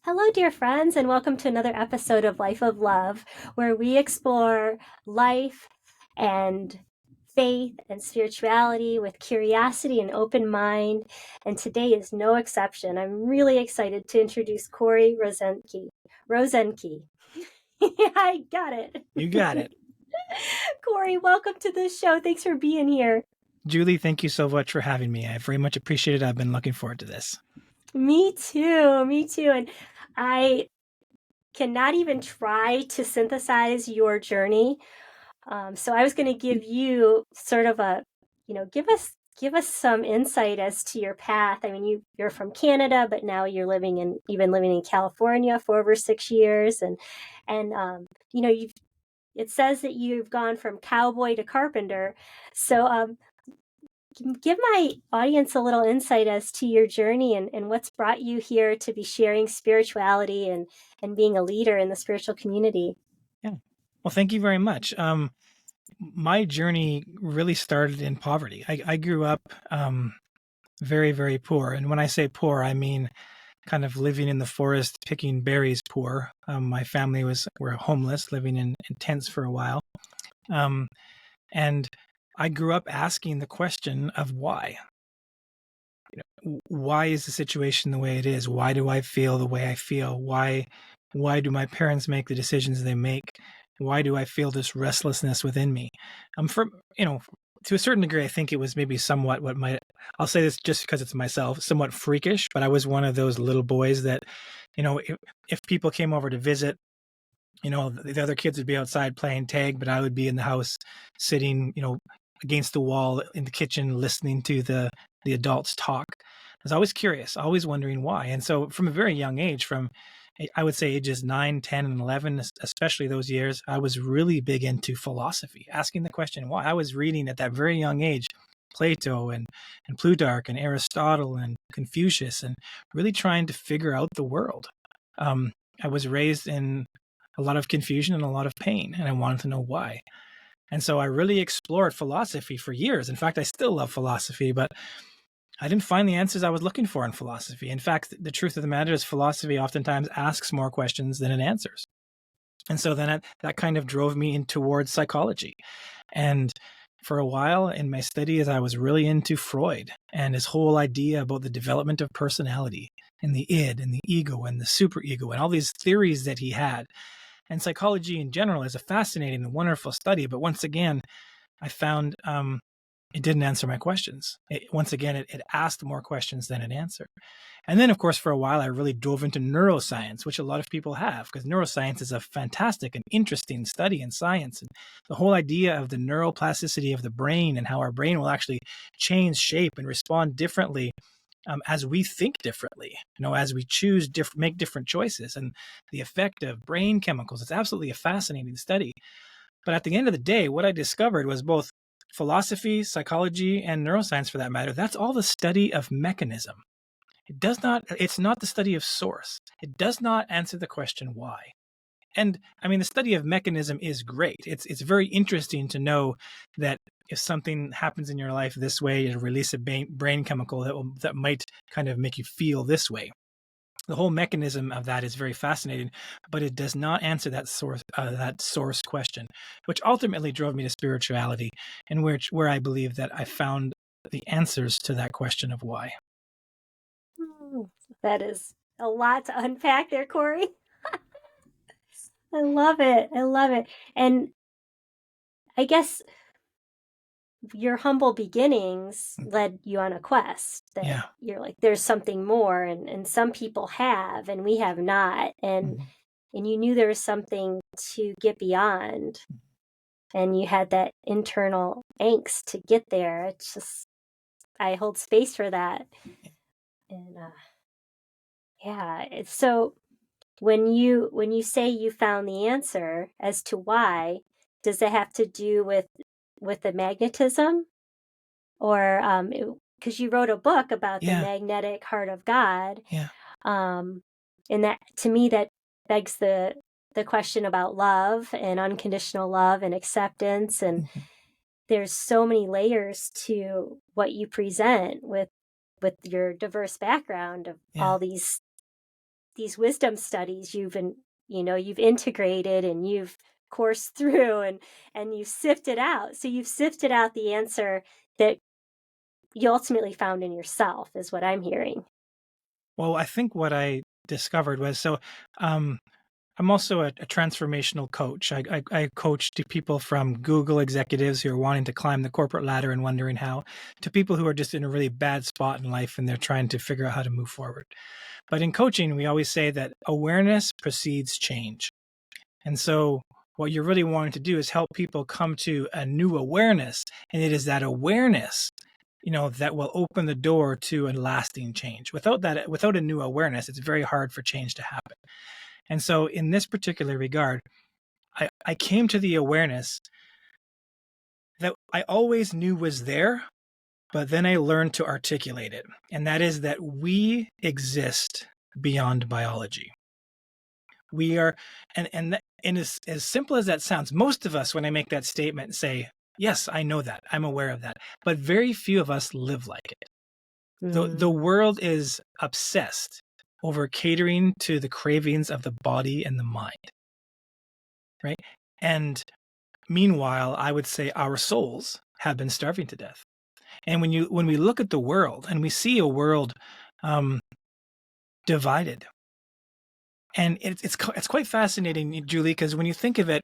Hello, dear friends, and welcome to another episode of Life of Love, where we explore life and faith and spirituality with curiosity and open mind. And today is no exception. I'm really excited to introduce Corey Rosenke. Rosenke. I got it. You got it. Corey, welcome to the show. Thanks for being here. Julie, thank you so much for having me. I very much appreciate it. I've been looking forward to this. Me too. Me too. And I cannot even try to synthesize your journey. So I was going to give you sort of give us some insight as to your path. I mean, you're from Canada, but now you've been living in California for over 6 years, and it says that you've gone from cowboy to carpenter. So give my audience a little insight as to your journey and what's brought you here to be sharing spirituality and being a leader in the spiritual community. Yeah. Well, thank you very much. My journey really started in poverty. I grew up very, very poor. And when I say poor, I mean kind of living in the forest, picking berries poor. My family were homeless, living in tents for a while. And I grew up asking the question of why. Why is the situation the way it is? Why do I feel the way I feel? Why do my parents make the decisions they make? Why do I feel this restlessness within me? To a certain degree, I think it was maybe somewhat I'll say this just because it's myself, somewhat freakish, but I was one of those little boys that, if people came over to visit, the other kids would be outside playing tag, but I would be in the house sitting, against the wall in the kitchen, listening to the adults talk. I was always curious, always wondering why. And so from a very young age, from I would say ages 9, 10, and 11, especially those years, I was really big into philosophy, asking the question why. I was reading at that very young age Plato and Plutarch and Aristotle and Confucius, and really trying to figure out the world. I was raised in a lot of confusion and a lot of pain, and I wanted to know why. And so I really explored philosophy for years. In fact, I still love philosophy, but I didn't find the answers I was looking for in philosophy. In fact, the truth of the matter is philosophy oftentimes asks more questions than it answers. And so then that kind of drove me in towards psychology. And for a while in my studies, I was really into Freud and his whole idea about the development of personality and the id and the ego and the superego and all these theories that he had. And psychology in general is a fascinating and wonderful study. But once again, I found it didn't answer my questions. It asked more questions than it answered. And then, of course, for a while, I really dove into neuroscience, which a lot of people have, because neuroscience is a fantastic and interesting study in science. And the whole idea of the neuroplasticity of the brain and how our brain will actually change shape and respond differently as we think differently, as we choose make different choices, and the effect of brain chemicals. It's absolutely a fascinating study. But at the end of the day, what I discovered was both philosophy, psychology, and neuroscience, for that matter, that's all the study of mechanism. It's not the study of source. It does not answer the question why. And I mean, the study of mechanism is great. It's very interesting to know that if something happens in your life this way, it'll release a brain chemical that might kind of make you feel this way. The whole mechanism of that is very fascinating, but it does not answer that source question, which ultimately drove me to spirituality, and where I believe that I found the answers to that question of why. That is a lot to unpack there, Corey. I love it. I love it. And I guess your humble beginnings led you on a quest that you're like, there's something more, and some people have, and we have not. And you knew there was something to get beyond, and you had that internal angst to get there. It's just, I hold space for that. And so when you say you found the answer as to why, does it have to do with the magnetism, or because you wrote a book about the magnetic heart of God, and that, to me, that begs the question about love and unconditional love and acceptance, and there's so many layers to what you present with your diverse background of all these these wisdom studies you've integrated and you've coursed through and you've sifted out. So you've sifted out the answer that you ultimately found in yourself, is what I'm hearing. Well, I think what I discovered was um, I'm also a transformational coach. I coach to people from Google executives who are wanting to climb the corporate ladder and wondering how, to people who are just in a really bad spot in life and they're trying to figure out how to move forward. But in coaching, we always say that awareness precedes change. And so what you're really wanting to do is help people come to a new awareness. And it is that awareness, that will open the door to a lasting change. Without a new awareness, it's very hard for change to happen. And so in this particular regard, I came to the awareness that I always knew was there, but then I learned to articulate it. And that is that we exist beyond biology. We are, and as simple as that sounds, most of us, when I make that statement, say, yes, I know that. I'm aware of that. But very few of us live like it. The Mm. world is obsessed over catering to the cravings of the body and the mind, right? And meanwhile, I would say our souls have been starving to death. And when we look at the world and we see a world divided, and it's quite fascinating, Julie, because when you think of it,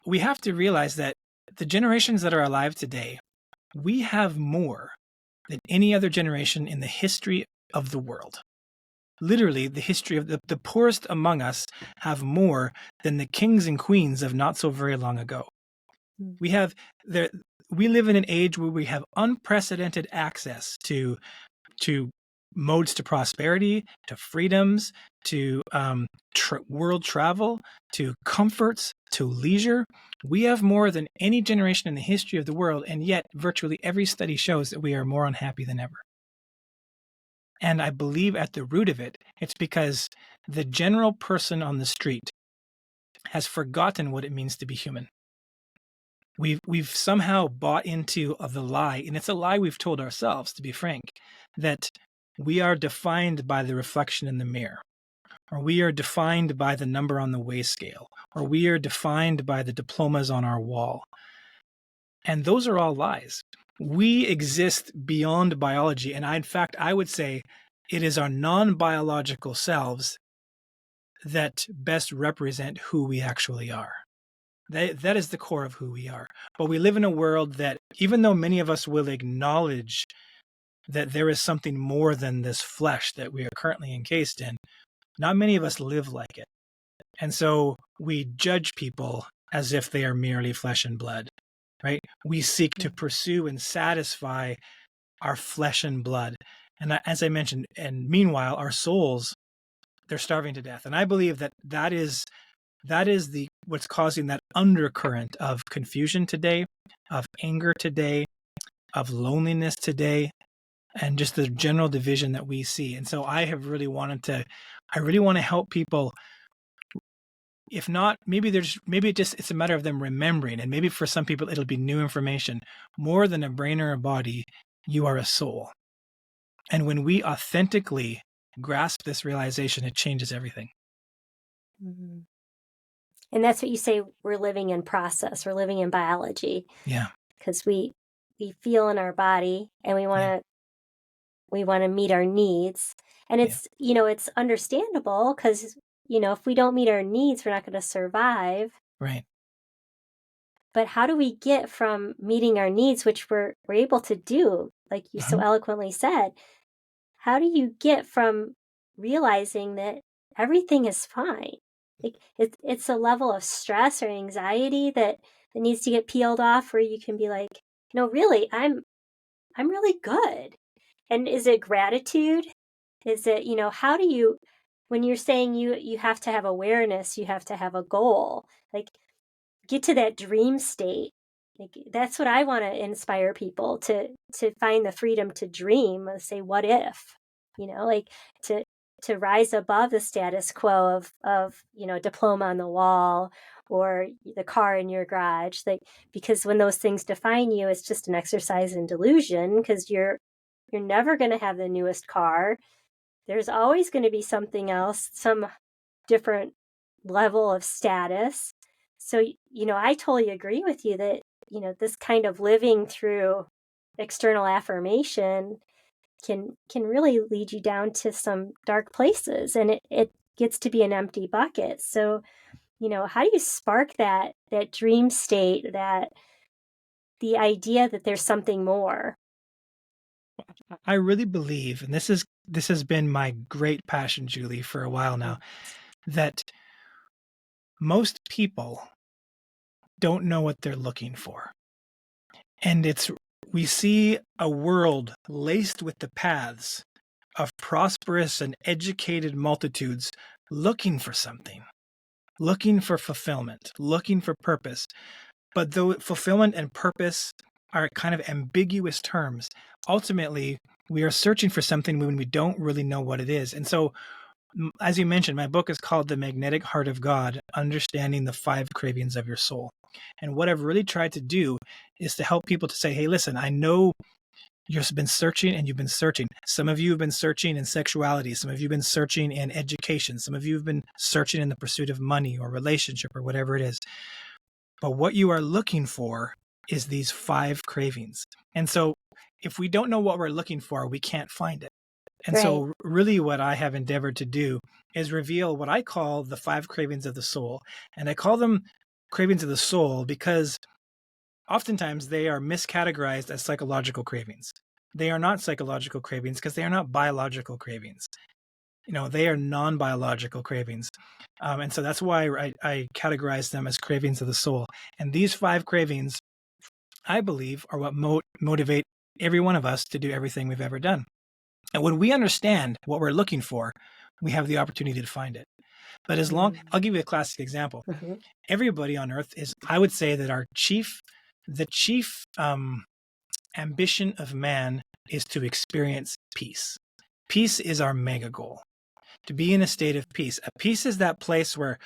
we have to realize that the generations that are alive today, we have more than any other generation in the history of the world. Literally, the history of the poorest among us have more than the kings and queens of not so very long ago. Mm. We have there. We live in an age where we have unprecedented access to modes to prosperity, to freedoms, to world travel, to comforts, to leisure. We have more than any generation in the history of the world, and yet virtually every study shows that we are more unhappy than ever. And I believe at the root of it, it's because the general person on the street has forgotten what it means to be human. We've somehow bought into the lie, and it's a lie we've told ourselves, to be frank, that we are defined by the reflection in the mirror, or we are defined by the number on the weigh scale, or we are defined by the diplomas on our wall. And those are all lies. We exist beyond biology, and in fact, I would say it is our non-biological selves that best represent who we actually are. That is the core of who we are. But we live in a world that, even though many of us will acknowledge that there is something more than this flesh that we are currently encased in, not many of us live like it. And so we judge people as if they are merely flesh and blood, right? We seek to pursue and satisfy our flesh and blood. And as I mentioned, and meanwhile, our souls, they're starving to death. And I believe that is what's causing that undercurrent of confusion today, of anger today, of loneliness today, and just the general division that we see. And so I really want to help people. If not, maybe it's a matter of them remembering, and maybe for some people it'll be new information. More than a brain or a body, you are a soul. And when we authentically grasp this realization, it changes everything. Mm-hmm. And that's what you say, we're living in process, we're living in biology. Yeah. Because we feel in our body and Yeah. we want to meet our needs. And Yeah. it's understandable because, if we don't meet our needs, we're not going to survive. Right. But how do we get from meeting our needs, which we're able to do, like you so Mhm. eloquently said, how do you get from realizing that everything is fine? Like it's a level of stress or anxiety that needs to get peeled off where you can be like, no, really, I'm really good. And is it gratitude? Is it, how do you, when you're saying you have to have awareness, you have to have a goal, like get to that dream state. Like that's what I want to inspire people to find the freedom to dream, say what if, like to rise above the status quo of diploma on the wall or the car in your garage, like because when those things define you, it's just an exercise in delusion because you're never going to have the newest car. There's always going to be something else, some different level of status. So, I totally agree with you that, this kind of living through external affirmation can really lead you down to some dark places, and it gets to be an empty bucket. So, how do you spark that dream state, that the idea that there's something more? I really believe, and this has been my great passion, Julie, for a while now, that most people don't know what they're looking for. And we see a world laced with the paths of prosperous and educated multitudes looking for something, looking for fulfillment, looking for purpose. But though fulfillment and purpose are kind of ambiguous terms, ultimately we are searching for something when we don't really know what it is. And so, as you mentioned, my book is called The Magnetic Heart of God, Understanding the 5 Cravings of Your Soul. And what I've really tried to do is to help people to say, hey, listen, I know you've been searching and you've been searching. Some of you have been searching in sexuality. Some of you have been searching in education. Some of you have been searching in the pursuit of money or relationship or whatever it is. But what you are looking for is these 5 cravings. And so if we don't know what we're looking for, we can't find it. And Right. so really what I have endeavored to do is reveal what I call the 5 cravings of the soul. And I call them cravings of the soul because oftentimes they are miscategorized as psychological cravings. They are not psychological cravings because they are not biological cravings. They are non-biological cravings. And so that's why I categorize them as cravings of the soul. And these 5 cravings, I believe, are what motivate every one of us to do everything we've ever done. And when we understand what we're looking for, we have the opportunity to find it. But I'll give you a classic example. Mm-hmm. Everybody on earth I would say that the chief ambition of man is to experience peace. Peace is our mega goal, to be in a state of peace. A peace is that place where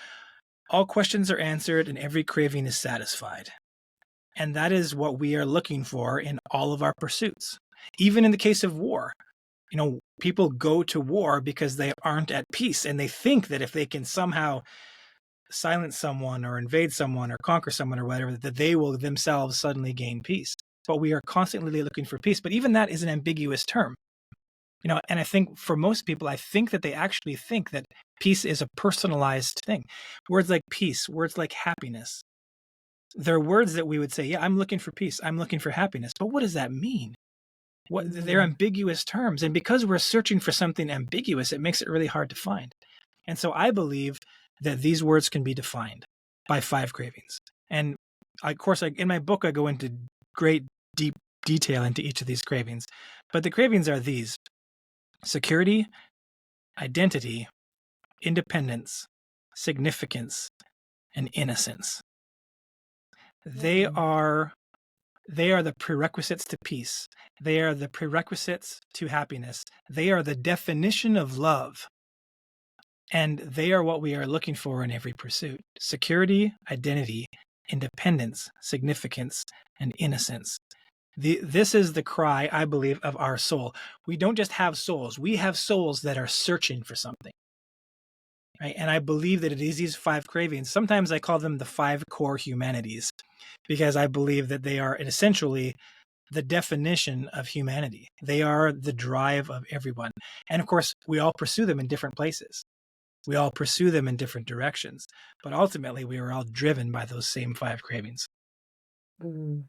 all questions are answered and every craving is satisfied. And that is what we are looking for in all of our pursuits. Even in the case of war, people go to war because they aren't at peace, and they think that if they can somehow silence someone or invade someone or conquer someone or whatever, that they will themselves suddenly gain peace. But we are constantly looking for peace. But even that is an ambiguous term. And I think for most people, I think that they actually think that peace is a personalized thing. Words like peace, words like happiness, they're words that we would say, yeah, I'm looking for peace, I'm looking for happiness. But what does that mean? They're ambiguous terms. And because we're searching for something ambiguous, it makes it really hard to find. And so I believe that these words can be defined by 5 cravings. And of course, in my book, I go into great deep detail into each of these cravings. But the cravings are these: security, identity, independence, significance, and innocence. They are the prerequisites to peace. They are the prerequisites to happiness. They are the definition of love. And they are what we are looking for in every pursuit: security, identity, independence, significance, and innocence. This is the cry, I believe, of our soul. We don't just have souls. We have souls that are searching for something. Right? And I believe that it is these 5 cravings. Sometimes I call them the 5 core humanities, because I believe that they are essentially the definition of humanity. They are the drive of everyone. And of course, we all pursue them in different places. We all pursue them in different directions. But ultimately, we are all driven by those same 5 cravings. Mm.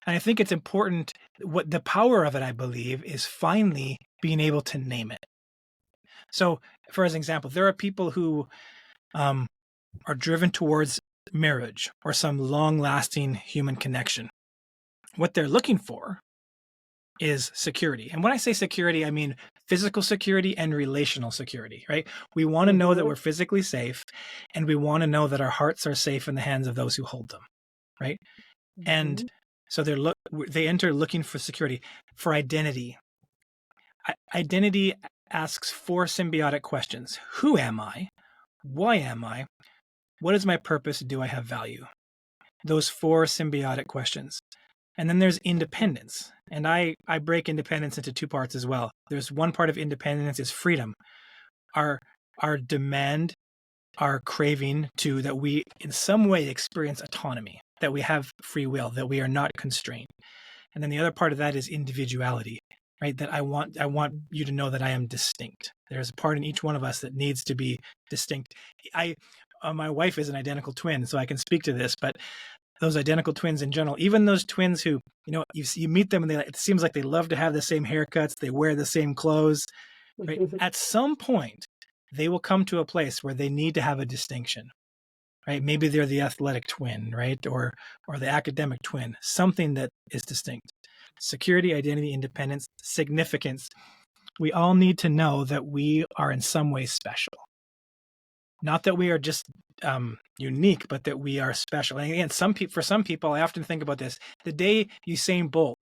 And I think it's important. What the power of it, I believe, is finally being able to name it. So, for example, there are people who are driven towards marriage or some long-lasting human connection. What they're looking for is security. And when I say security, I mean physical security and relational security, right? We want to know that we're physically safe, and we want to know that our hearts are safe in the hands of those who hold them, right? And so they enter looking for security. For identity. Identity asks 4 symbiotic questions. Who am I? Why am I? What is my purpose? Do I have value? Those 4 symbiotic questions. And then there's independence. And I break independence into two parts as well. There's one part of independence is freedom. Our our demand, our craving to that we in some way experience autonomy, that we have free will, that we are not constrained. And then the other part of that is individuality, right? That I want you to know that I am distinct. There's a part in each one of us that needs to be distinct. I My wife is an identical twin, so I can speak to this, but those identical twins in general, even those twins who, you meet them and it seems like they love to have the same haircuts, they wear the same clothes, right? At some point, they will come to a place where they need to have a distinction, right? Maybe they're the athletic twin, right? Or the academic twin, something that is distinct. Security, identity, independence, significance. We all need to know that we are in some way special. Not that we are just unique, but that we are special. And again, for some people, I often think about this. The day Usain Bolt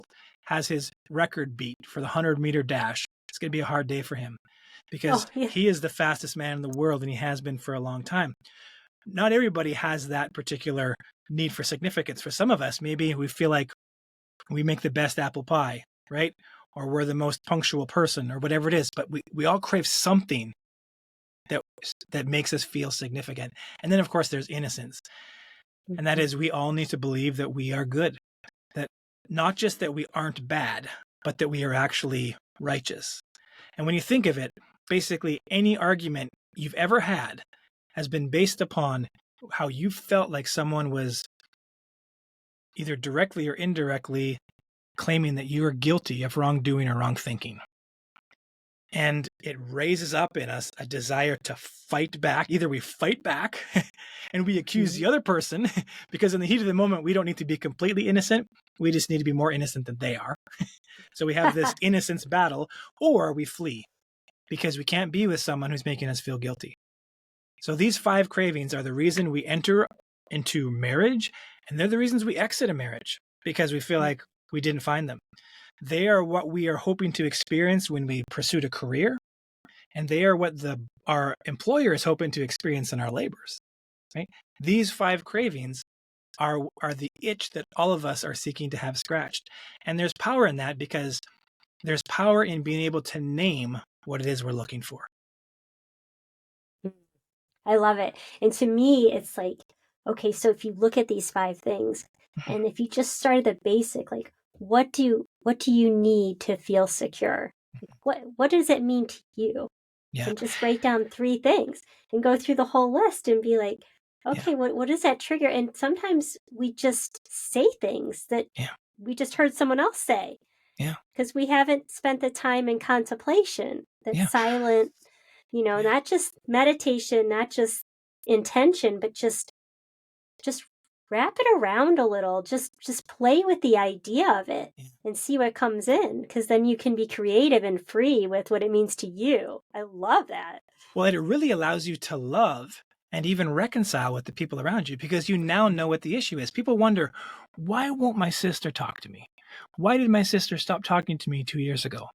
has his record beat for the 100-meter dash, it's going to be a hard day for him because Oh, yeah. he is the fastest man in the world and he has been for a long time. Not everybody has that particular need for significance. For some of us, maybe we feel like we make the best apple pie, right? Or we're the most punctual person or whatever it is, but we all crave something that makes us feel significant. And then of course there's innocence. And that is, we all need to believe that we are good. That not just that we aren't bad, but that we are actually righteous. And when you think of it, basically any argument you've ever had has been based upon how you felt like someone was either directly or indirectly claiming that you are guilty of wrongdoing or wrong thinking. And it raises up in us a desire to fight back. Either we fight back and we accuse the other person because in the heat of the moment, we don't need to be completely innocent. We just need to be more innocent than they are. So we have this innocence battle, or we flee because we can't be with someone who's making us feel guilty. So these 5 cravings are the reason we enter into marriage, and they're the reasons we exit a marriage because we feel like we didn't find them. They are what we are hoping to experience when we pursued a career, and they are what our employer is hoping to experience in our labors. Right? These 5 cravings are the itch that all of us are seeking to have scratched. And there's power in that because there's power in being able to name what it is we're looking for. I love it. And to me, it's like, okay, so if you look at these 5 things, and if you just start at the basic, like, what do you need to feel secure? Like, what does it mean to you? Yeah. And just write down 3 things and go through the whole list and be like, okay, Yeah. what does that trigger? And sometimes we just say things that we just heard someone else say. Yeah. Because we haven't spent the time in contemplation, that silent, not just meditation, not just intention, but just wrap it around a little. Just play with the idea of it and see what comes in, because then you can be creative and free with what it means to you. I love that. Well, it really allows you to love and even reconcile with the people around you because you now know what the issue is. People wonder, why won't my sister talk to me? Why did my sister stop talking to me 2 years ago?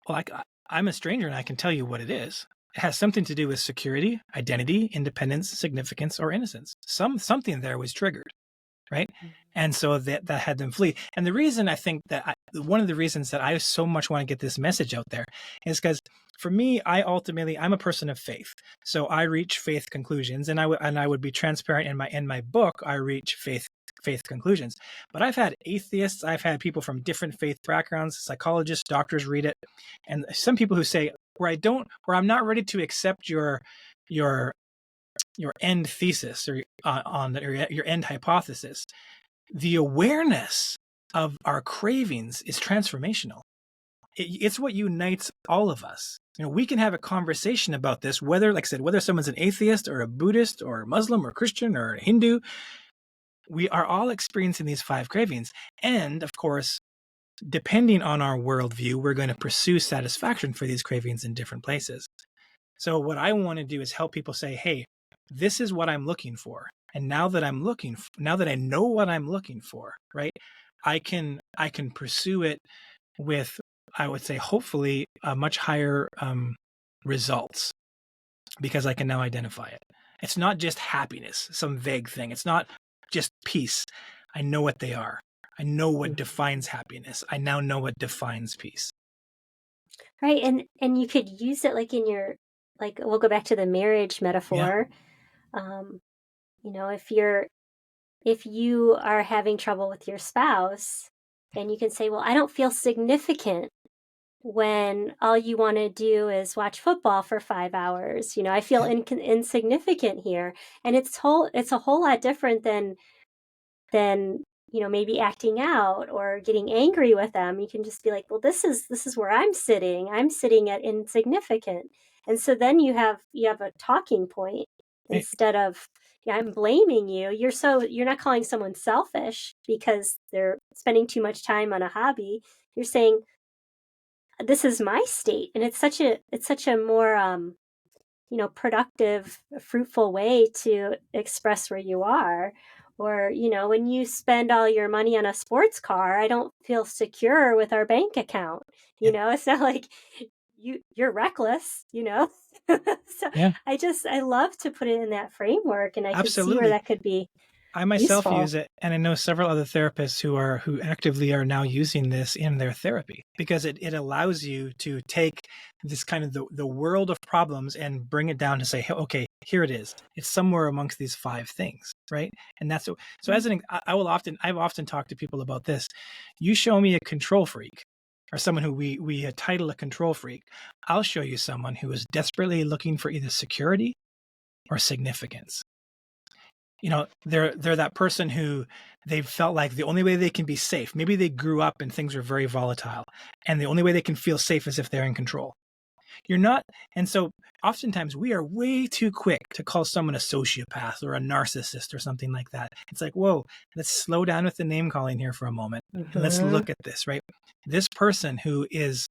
Well, I'm a stranger and I can tell you what it is. It has something to do with security, identity, independence, significance, or innocence. Something there was triggered, right? And so that had them flee. And the reason I think that one of the reasons that I so much want to get this message out there is because for me, I'm a person of faith. So I reach faith conclusions, and I would be transparent in my book. I reach faith conclusions. But I've had atheists, I've had people from different faith backgrounds, psychologists, doctors read it, and some people who say where I'm not ready to accept your end thesis or your end hypothesis. The awareness of our cravings is transformational. It's what unites all of us. We can have a conversation about this, whether, like I said, whether someone's an atheist or a Buddhist or a Muslim or Christian or a Hindu. We are all experiencing these 5 cravings. And of course, depending on our worldview, we're going to pursue satisfaction for these cravings in different places. So what I want to do is help people say, hey, this is what I'm looking for. And now that I know what I'm looking for, right, I can pursue it with, I would say, hopefully a much higher results because I can now identify it. It's not just happiness, some vague thing. It's not just peace. I know what they are. I know what Mhm. defines happiness. I now know what defines peace. Right. And you could use it like in your, like, we'll go back to the marriage Yeah. metaphor. Um, if you are having trouble with your spouse, and you can say, well, I don't feel significant when all you want to do is watch football for 5 hours. I feel Yeah. insignificant here. And it's a whole lot different than maybe acting out or getting angry with them. You can just be like, well, this is where I'm sitting at insignificant. And so then you have a talking point, It- instead of, yeah, I'm blaming you. You're not calling someone selfish because they're spending too much time on a hobby. You're saying, this is my state. And it's such a more productive, fruitful way to express where you are. Or, when you spend all your money on a sports car, I don't feel secure with our bank account. yeah. It's not like you're reckless. So Yeah. I love to put it in that framework, and I could see where Absolutely. that could be I myself useful. use it, and I know several other therapists who actively are now using this in their therapy, because it allows you to take this kind of the world of problems and bring it down to say, "Hey, okay, here it is. It's somewhere amongst these five things, right?" And that's so. As an I've often talked to people about this. You show me a control freak, or someone who we title a control freak. I'll show you someone who is desperately looking for either security or significance. They're that person who they felt like the only way they can be safe, maybe they grew up and things are very volatile, and the only way they can feel safe is if they're in control. You're not. And so oftentimes we are way too quick to call someone a sociopath or a narcissist or something like that. It's like, whoa, let's slow down with the name calling here for a moment, and let's Hmm. look at this. Right, this person who is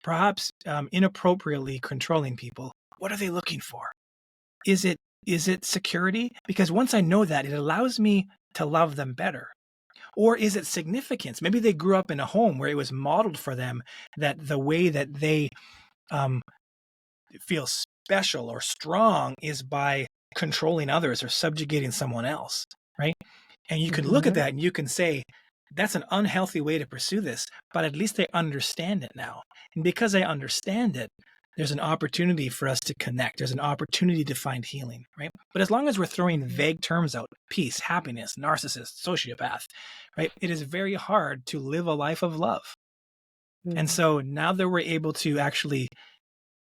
perhaps inappropriately controlling people, what are they looking for? Is it security? Because once I know that, it allows me to love them better. Or is it significance? Maybe they grew up in a home where it was modeled for them that the way that they um, feel special or strong is by controlling others or subjugating someone else, right? And you can look at Hmm. that and you can say, that's an unhealthy way to pursue this, but at least I understand it now. And because I understand it, there's an opportunity for us to connect. There's an opportunity to find healing, right? But as long as we're throwing vague terms out, peace, happiness, narcissist, sociopath, right? It is very hard to live a life of love. And Hmm. so now that we're able to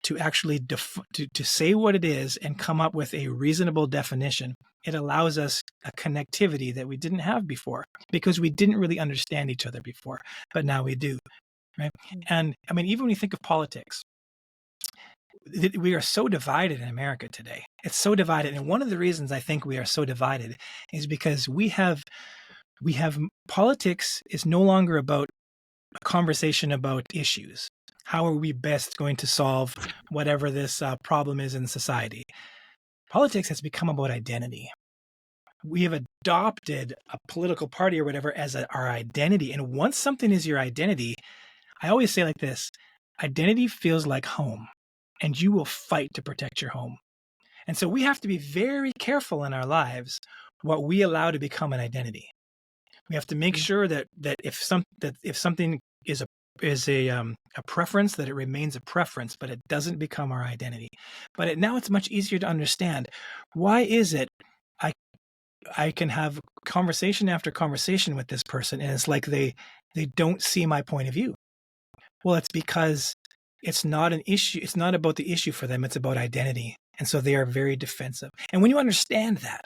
to say what it is and come up with a reasonable definition, it allows us a connectivity that we didn't have before, because we didn't really understand each other before, but now we do, right? And I mean, even when you think of politics, we are so divided in America today. It's so divided, and one of the reasons I think we are so divided is because we have politics is no longer about a conversation about issues. How are we best going to solve whatever this problem is in society? Politics has become about identity. We have adopted a political party or whatever as our identity. And once something is your identity, I always say like this: identity feels like home, and you will fight to protect your home. And so we have to be very careful in our lives what we allow to become an identity. We have to make sure that if something is a preference, that it remains a preference, but it doesn't become our identity. But now it's much easier to understand, why is it I I can have conversation after conversation with this person, and it's like they don't see my point of view. Well, it's because it's not an issue. It's not about the issue for them. It's about identity, and so they are very defensive. And when you understand that,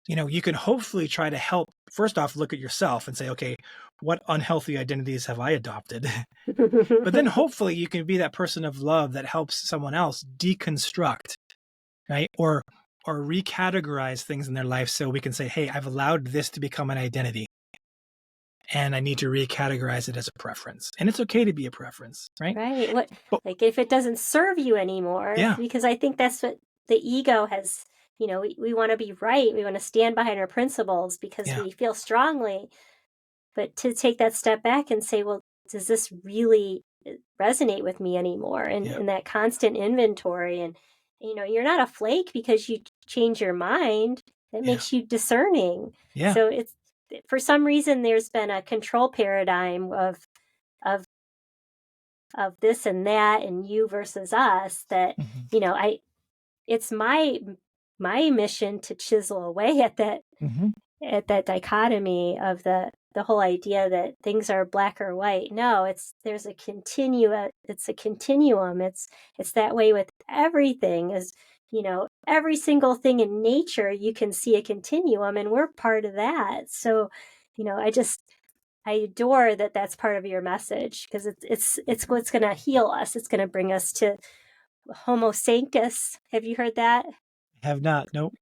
you can hopefully try to help. First off, look at yourself and say, okay, what unhealthy identities have I adopted? But then hopefully you can be that person of love that helps someone else deconstruct, right? Or recategorize things in their life, so we can say, hey, I've allowed this to become an identity, and I need to recategorize it as a preference. And it's okay to be a preference, right? Right. But Like, if it doesn't serve you anymore, yeah, because I think that's what the ego has, we want to be right. We want to stand behind our principles because yeah, we feel strongly. But to take that step back and say, well, does this really resonate with me anymore? And, yeah, and that constant inventory. And, you're not a flake because you change your mind. That yeah, makes you discerning. yeah, So for some reason there's been a control paradigm of of this and that and you versus us that, Mm-hmm. I it's my mission to chisel away Mm-hmm. at that dichotomy of the whole idea that things are black or white. No, it's a continuum. It's that way with everything. Is every single thing in nature you can see a continuum, and we're part of that. So, I adore that that's part of your message, because it's what's going to heal us. It's going to bring us to Homo sanctus. Have you heard that? Have not. Nope.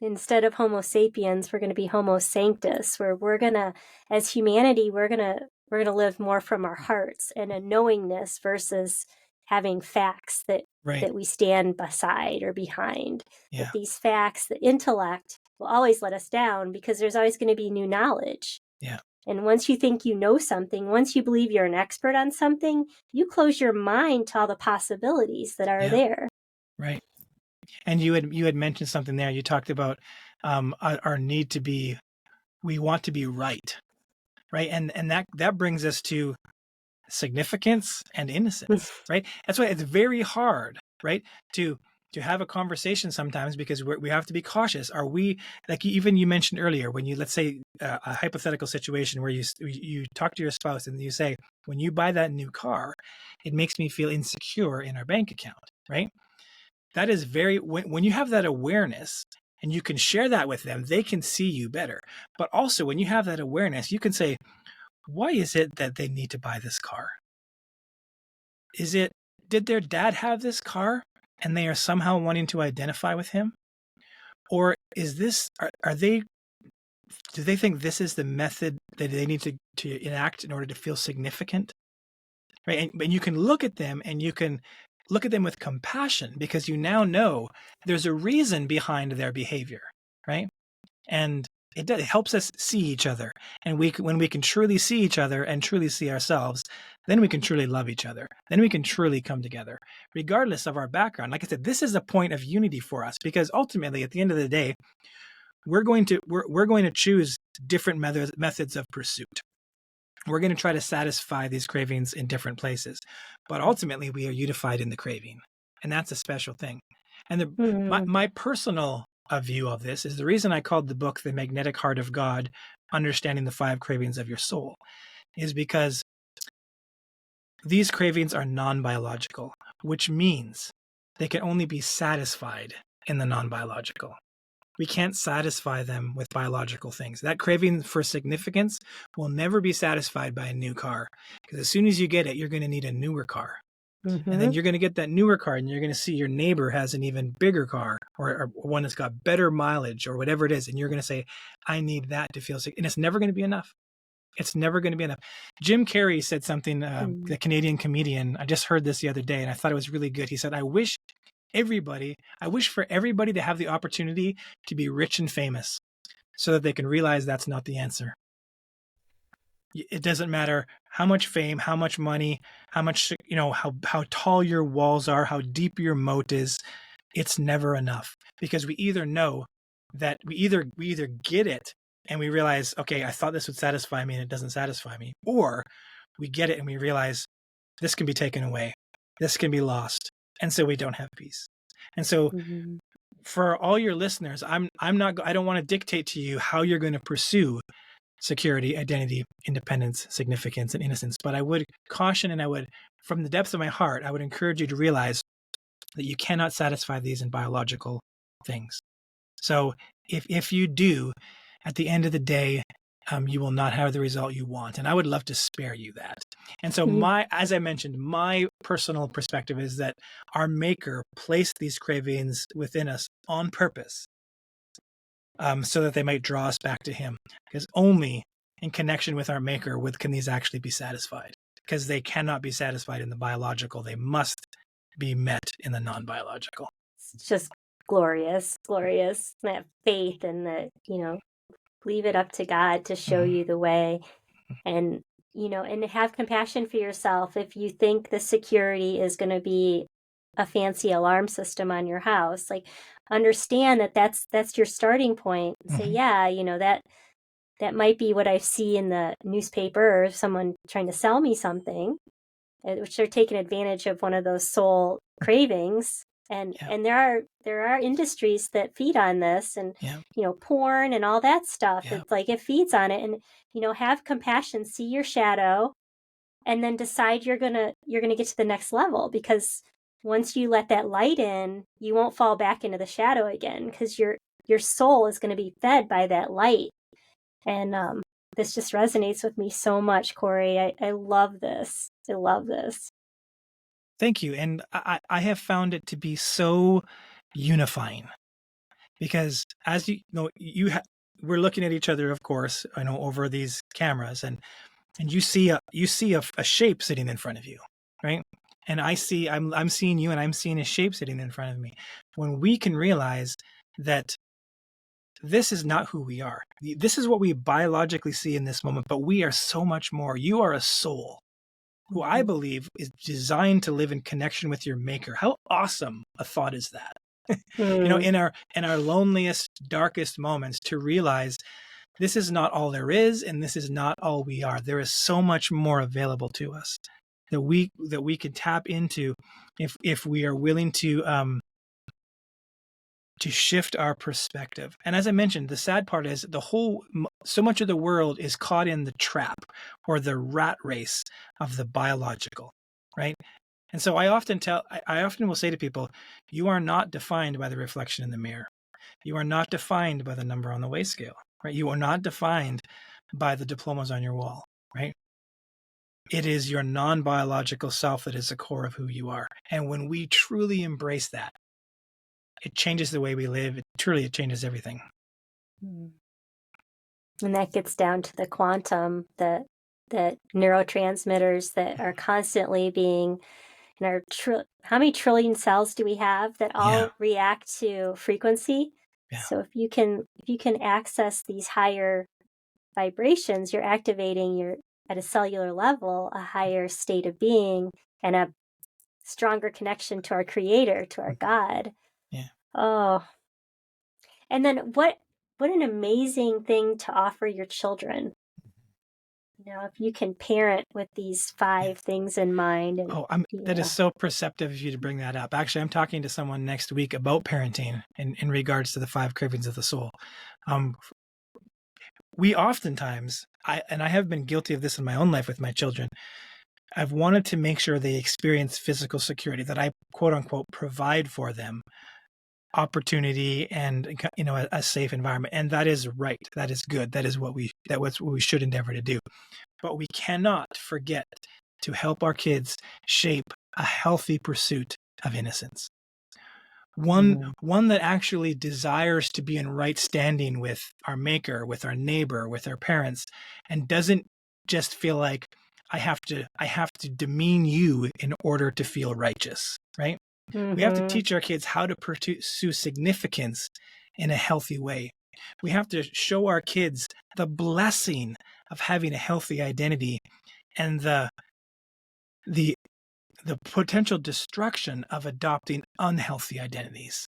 Instead of Homo sapiens, we're going to be Homo sanctus, where we're going to, as humanity, we're going to live more from our hearts and a knowingness versus having facts Right. that we stand beside or behind. Yeah. That these facts, the intellect, will always let us down, because there's always going to be new knowledge. Yeah. And once you think you know something, once you believe you're an expert on something, you close your mind to all the possibilities that are Yeah. there. Right. And you had mentioned something there. You talked about our need to be, we want to be right, and that brings us to significance and innocence, right? That's why it's very hard, right, to have a conversation sometimes, because we have to be cautious. Are we, like, even you mentioned earlier, when you, let's say, a hypothetical situation where you talk to your spouse and you say, when you buy that new car, it makes me feel insecure in our bank account, right? That is when you have that awareness and you can share that with them, they can see you better. But also, when you have that awareness, you can say, why is it that they need to buy this car? Did their dad have this car and they are somehow wanting to identify with him? Or is this, are they, do they think this is the method that they need to enact in order to feel significant? Right. And you can look at them and you can look at them with compassion, because you now know there's a reason behind their behavior. Right. And it helps us see each other. And when we can truly see each other and truly see ourselves, then we can truly love each other. Then we can truly come together, regardless of our background. Like I said, this is a point of unity for us, because ultimately, at the end of the day, we're going to choose different methods of pursuit. We're going to try to satisfy these cravings in different places, but ultimately we are unified in the craving, and that's a special thing. And Mm-hmm. my personal view of this is the reason I called the book The Magnetic Heart of God, Understanding the Five Cravings of Your Soul, is because these cravings are non-biological, which means they can only be satisfied in the non-biological. We can't satisfy them with biological things. That craving for significance will never be satisfied by a new car, because as soon as you get it, you're going to need a newer car. And then Mm-hmm. you're going to get that newer car and you're going to see your neighbor has an even bigger car, or one that's got better mileage or whatever it is. And you're going to say, I need that to feel sick. And it's never going to be enough. It's never going to be enough. Jim Carrey said something, the Canadian comedian. I just heard this the other day and I thought it was really good. He said, I wish for everybody to have the opportunity to be rich and famous, so that they can realize that's not the answer. It doesn't matter how much fame, how much money, how much, how tall your walls are, how deep your moat is. It's never enough, because we either know that we either get it and we realize, okay, I thought this would satisfy me and it doesn't satisfy me, or we get it and we realize this can be taken away, this can be lost, and so we don't have peace. And so, Mm-hmm. for all your listeners, I don't want to dictate to you how you're going to pursue security, identity, independence, significance, and innocence. But I would caution, and I would, from the depths of my heart, I would encourage you to realize that you cannot satisfy these in biological things. So if you do, at the end of the day, you will not have the result you want. And I would love to spare you that. And so as I mentioned, my personal perspective is that our Maker placed these cravings within us on purpose, so that they might draw us back to Him. Because only in connection with our Maker can these actually be satisfied. Because they cannot be satisfied in the biological. They must be met in the non-biological. It's just glorious, glorious. That faith and leave it up to God to show Mm-hmm. you the way, and and have compassion for yourself. If you think the security is going to be a fancy alarm system on your house, like, understand that that's your starting point. Say, Mm-hmm. yeah, that might be what I see in the newspaper or someone trying to sell me something, which they're taking advantage of one of those soul cravings. And Yeah. and there are industries that feed on this, and Yeah. porn and all that stuff. Yeah. It's like it feeds on it. And have compassion, see your shadow, and then decide you're gonna get to the next level, because once you let that light in, you won't fall back into the shadow again, because your soul is going to be fed by that light. And this just resonates with me so much, Corey. I love this. I love this. Thank you. And I have found it to be so unifying because as you know, we're looking at each other, of course, I know over these cameras, and you see a shape sitting in front of you, right? And I'm seeing you, and I'm seeing a shape sitting in front of me. When we can realize that this is not who we are, this is what we biologically see in this moment, but we are so much more. You are a soul who I Mhm. believe is designed to live in connection with your maker. How awesome a thought is that? Mm. In our loneliest, darkest moments, to realize this is not all there is, and this is not all we are. There is so much more available to us that we can tap into if we are willing to shift our perspective. And as I mentioned, the sad part is so much of the world is caught in the trap or the rat race of the biological, right? And so I often will say to people, you are not defined by the reflection in the mirror. You are not defined by the number on the weigh scale, right? You are not defined by the diplomas on your wall, right? It is your non-biological self that is the core of who you are. And when we truly embrace that, it changes the way we live. It changes everything. Mm. And that gets down to the quantum, the neurotransmitters that are constantly being in our how many trillion cells do we have that Yeah. all react to frequency? Yeah. So if you can access these higher vibrations, you're activating your at a cellular level a higher state of being and a stronger connection to our creator, to our God. Yeah. Oh, and then what an amazing thing to offer your children. If you can parent with these Yeah. 5 things in mind. And Oh, that is so perceptive of you to bring that up. Actually, I'm talking to someone next week about parenting in regards to the 5 cravings of the soul. Um, we oftentimes, I have been guilty of this in my own life with my children. I've wanted to make sure they experience physical security, that I quote unquote provide for them opportunity and a safe environment. And that is right. That is good. That's what we should endeavor to do. But we cannot forget to help our kids shape a healthy pursuit of innocence. Mhm. One that actually desires to be in right standing with our maker, with our neighbor, with our parents, and doesn't just feel like I have to demean you in order to feel righteous, right? We have to Mhm. teach our kids how to pursue significance in a healthy way. We have to show our kids the blessing of having a healthy identity and the the potential destruction of adopting unhealthy identities.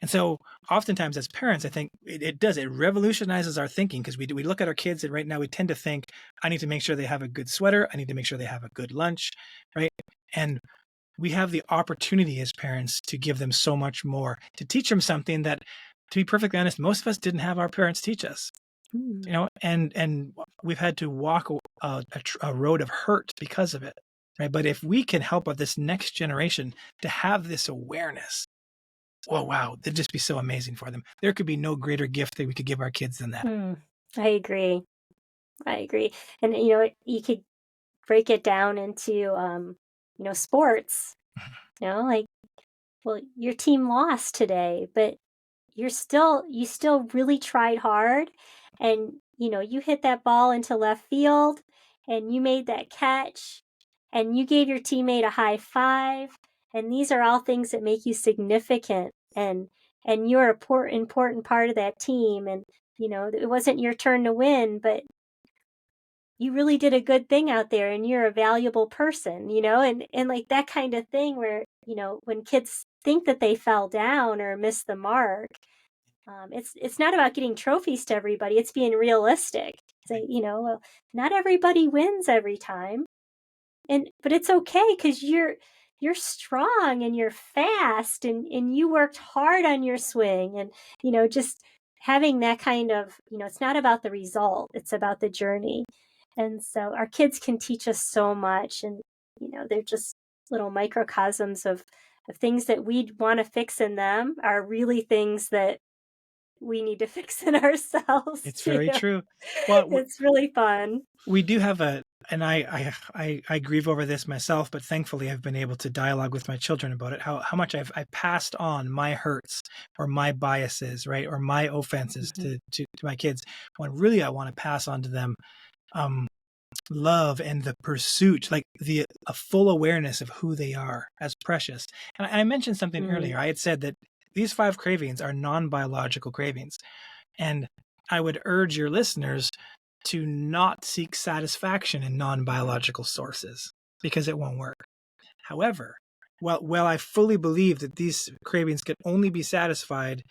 And so oftentimes as parents, I think it revolutionizes our thinking, because we look at our kids and right now we tend to think, I need to make sure they have a good sweater. I need to make sure they have a good lunch, right? And we have the opportunity as parents to give them so much more, to teach them something that, to be perfectly honest, most of us didn't have our parents teach us, Mm. and we've had to walk a road of hurt because of it, right? But if we can help this next generation to have this awareness, oh wow, it'd just be so amazing for them. There could be no greater gift that we could give our kids than that. Mm. I agree. I agree. And you could break it down into sports. Like, well, your team lost today, but you still really tried hard, and you hit that ball into left field, and you made that catch, and you gave your teammate a high five. And these are all things that make you significant, and you're a important part of that team. And it wasn't your turn to win, but you really did a good thing out there, and you're a valuable person. And like that kind of thing, where when kids think that they fell down or missed the mark, It's not about getting trophies to everybody. It's being realistic. Say, well, not everybody wins every time, but it's okay because you're strong and you're fast and you worked hard on your swing, and just having that kind of, it's not about the result, it's about the journey. And so our kids can teach us so much, and they're just little microcosms of things that we want to fix in them are really things that we need to fix in ourselves It's too. very true. Well, It's really fun. we do have and I grieve over this myself, but thankfully I've been able to dialogue with my children about it. How much I passed on my hurts or my biases, right, or my offenses Mhm. to my kids, when really I want to pass on to them love and the pursuit, like a full awareness of who they are as precious. And I mentioned something Mm. earlier. I had said that these 5 cravings are non-biological cravings. And I would urge your listeners to not seek satisfaction in non-biological sources because it won't work. However, while I fully believe that these cravings can only be satisfied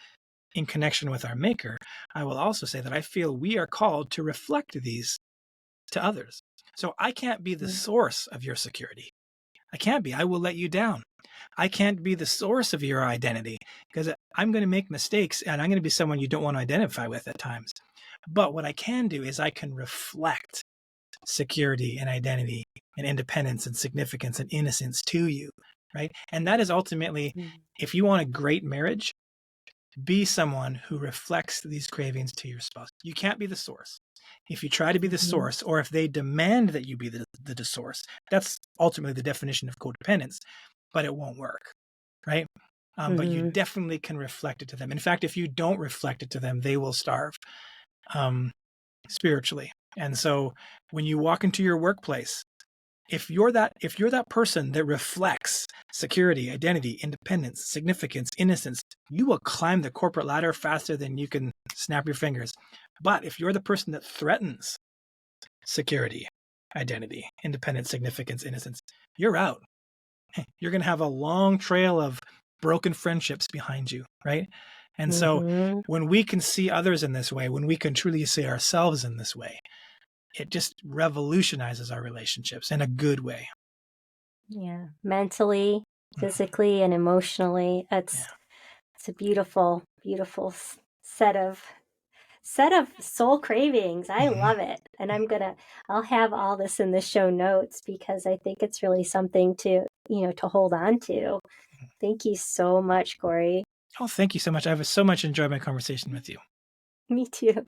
in connection with our maker, I will also say that I feel we are called to reflect these to others. So I can't be the Mm. source of your security. I can't be. I will let you down. I can't be the source of your identity because I'm going to make mistakes and I'm going to be someone you don't want to identify with at times. But what I can do is I can reflect security and identity and independence and significance and innocence to you, right? And that is ultimately, Mm. if you want a great marriage, be someone who reflects these cravings to your spouse. You can't be the source. If you try to be the Mhm. source, or if they demand that you be the source, that's ultimately the definition of codependence, but it won't work, right? But you Mhm. definitely can reflect it to them. In fact, if you don't reflect it to them, they will starve um, spiritually. And so when you walk into your workplace, if you're that person that reflects security, identity, independence, significance, innocence, you will climb the corporate ladder faster than you can snap your fingers. But if you're the person that threatens security, identity, independence, significance, innocence, you're out. You're going to have a long trail of broken friendships behind you, right? And so Mhm. when we can see others in this way, when we can truly see ourselves in this way, it just revolutionizes our relationships in a good way. Yeah, mentally, Mhm. physically, and emotionally. Yeah. It's a beautiful, beautiful set of soul cravings. I Mhm. love it. And I'll have all this in the show notes because I think it's really something to hold on to. Thank you so much, Corey. Oh, thank you so much. I've so much enjoyed my conversation with you. Me too.